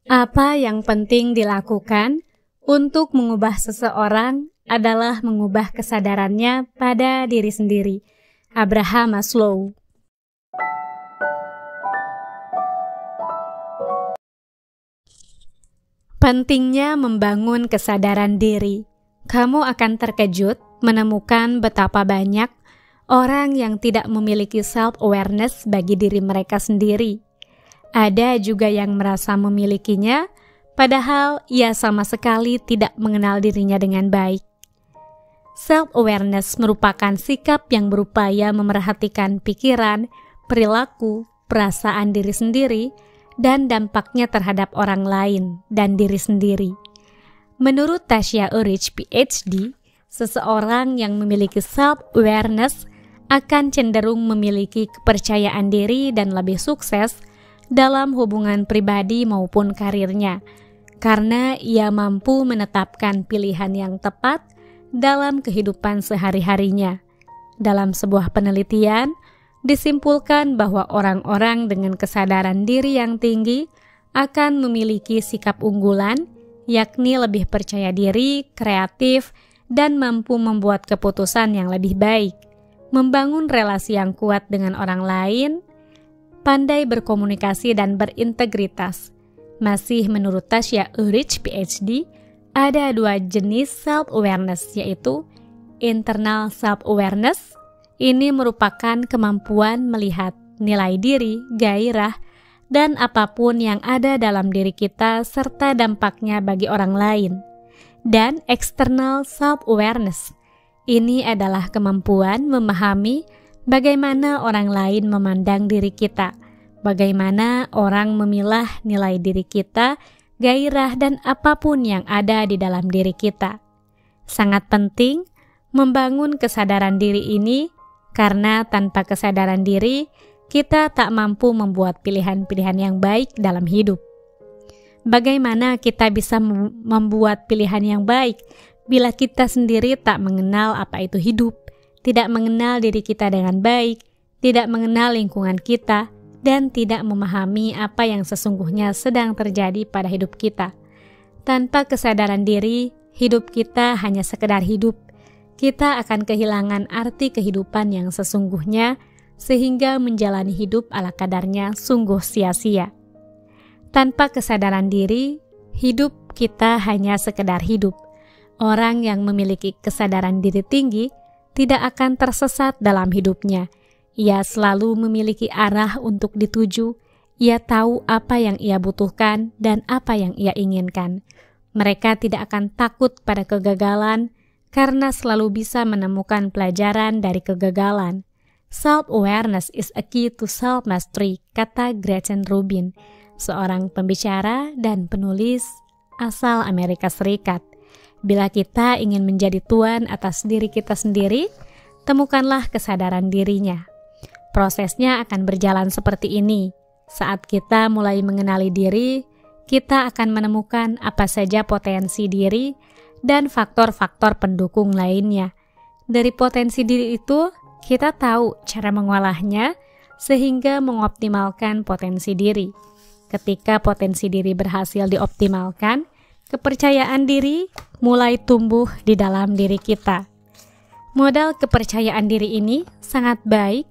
Apa yang penting dilakukan untuk mengubah seseorang adalah mengubah kesadarannya pada diri sendiri. Abraham Maslow. Pentingnya membangun kesadaran diri. Kamu akan terkejut menemukan betapa banyak orang yang tidak memiliki self-awareness bagi diri mereka sendiri. Ada juga yang merasa memilikinya, padahal ia sama sekali tidak mengenal dirinya dengan baik. Self-awareness merupakan sikap yang berupaya memerhatikan pikiran, perilaku, perasaan diri sendiri, dan dampaknya terhadap orang lain dan diri sendiri. Menurut Tasha Eurich, PhD, seseorang yang memiliki self-awareness akan cenderung memiliki kepercayaan diri dan lebih sukses dalam hubungan pribadi maupun karirnya, karena ia mampu menetapkan pilihan yang tepat dalam kehidupan sehari-harinya. Dalam sebuah penelitian, disimpulkan bahwa orang-orang dengan kesadaran diri yang tinggi akan memiliki sikap unggulan, yakni lebih percaya diri, kreatif, dan mampu membuat keputusan yang lebih baik, membangun relasi yang kuat dengan orang lain, pandai berkomunikasi dan berintegritas. Masih menurut Tasha Eurich, PhD, ada 2 jenis self-awareness, yaitu internal self-awareness. Ini merupakan kemampuan melihat nilai diri, gairah, dan apapun yang ada dalam diri kita serta dampaknya bagi orang lain. Dan external self-awareness. Ini adalah kemampuan memahami bagaimana orang lain memandang diri kita, bagaimana orang memilah nilai diri kita, gairah, dan apapun yang ada di dalam diri kita. Sangat penting membangun kesadaran diri ini, karena tanpa kesadaran diri, kita tak mampu membuat pilihan-pilihan yang baik dalam hidup. Bagaimana kita bisa membuat pilihan yang baik bila kita sendiri tak mengenal apa itu hidup, tidak mengenal diri kita dengan baik, tidak mengenal lingkungan kita, dan tidak memahami apa yang sesungguhnya sedang terjadi pada hidup kita. Tanpa kesadaran diri, hidup kita hanya sekedar hidup. Kita akan kehilangan arti kehidupan yang sesungguhnya, sehingga menjalani hidup ala kadarnya sungguh sia-sia. Tanpa kesadaran diri, hidup kita hanya sekedar hidup. Orang yang memiliki kesadaran diri tinggi tidak akan tersesat dalam hidupnya. Ia selalu memiliki arah untuk dituju. Ia tahu apa yang ia butuhkan dan apa yang ia inginkan. Mereka tidak akan takut pada kegagalan karena selalu bisa menemukan pelajaran dari kegagalan. Self-awareness is a key to self-mastery, kata Gretchen Rubin, seorang pembicara dan penulis asal Amerika Serikat. Bila kita ingin menjadi tuan atas diri kita sendiri, temukanlah kesadaran dirinya. Prosesnya akan berjalan seperti ini. Saat kita mulai mengenali diri, kita akan menemukan apa saja potensi diri dan faktor-faktor pendukung lainnya. Dari potensi diri itu, kita tahu cara mengolahnya sehingga mengoptimalkan potensi diri. Ketika potensi diri berhasil dioptimalkan, kepercayaan diri mulai tumbuh di dalam diri kita. Modal kepercayaan diri ini sangat baik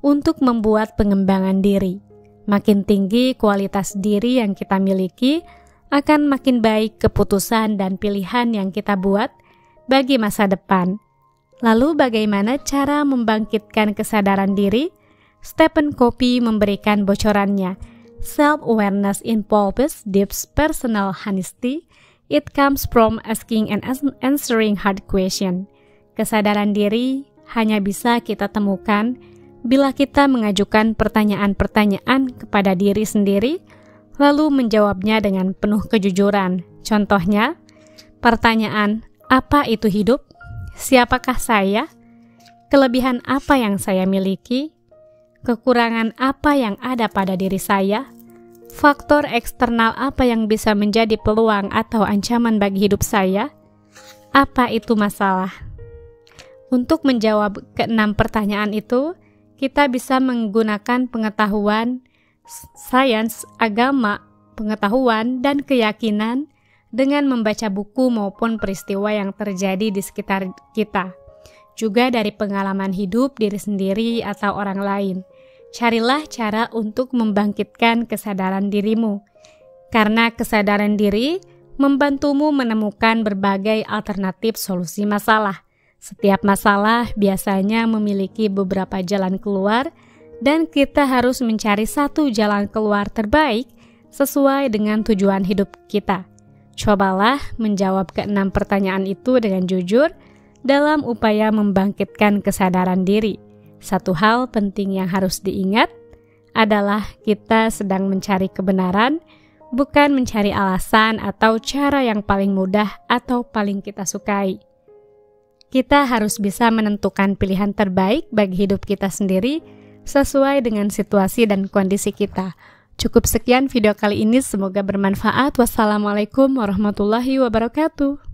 untuk membuat pengembangan diri. Makin tinggi kualitas diri yang kita miliki, akan makin baik keputusan dan pilihan yang kita buat bagi masa depan. Lalu bagaimana cara membangkitkan kesadaran diri? Stephen Covey memberikan bocorannya. Self-awareness involves deep personal honesty. It comes from asking and answering hard question. Kesadaran diri hanya bisa kita temukan bila kita mengajukan pertanyaan-pertanyaan kepada diri sendiri, lalu menjawabnya dengan penuh kejujuran. Contohnya, pertanyaan, apa itu hidup? Siapakah saya? Kelebihan apa yang saya miliki? Kekurangan apa yang ada pada diri saya? Faktor eksternal apa yang bisa menjadi peluang atau ancaman bagi hidup saya? Apa itu masalah? Untuk menjawab ke-6 pertanyaan itu, kita bisa menggunakan pengetahuan, sains, agama, pengetahuan, dan keyakinan dengan membaca buku maupun peristiwa yang terjadi di sekitar kita. Juga dari pengalaman hidup diri sendiri atau orang lain. Carilah cara untuk membangkitkan kesadaran dirimu. Karena kesadaran diri membantumu menemukan berbagai alternatif solusi masalah. Setiap masalah biasanya memiliki beberapa jalan keluar, dan kita harus mencari satu jalan keluar terbaik sesuai dengan tujuan hidup kita. Cobalah menjawab ke-6 pertanyaan itu dengan jujur dalam upaya membangkitkan kesadaran diri. Satu hal penting yang harus diingat adalah kita sedang mencari kebenaran, bukan mencari alasan atau cara yang paling mudah atau paling kita sukai. Kita harus bisa menentukan pilihan terbaik bagi hidup kita sendiri sesuai dengan situasi dan kondisi kita. Cukup sekian video kali ini, semoga bermanfaat. Wassalamualaikum warahmatullahi wabarakatuh.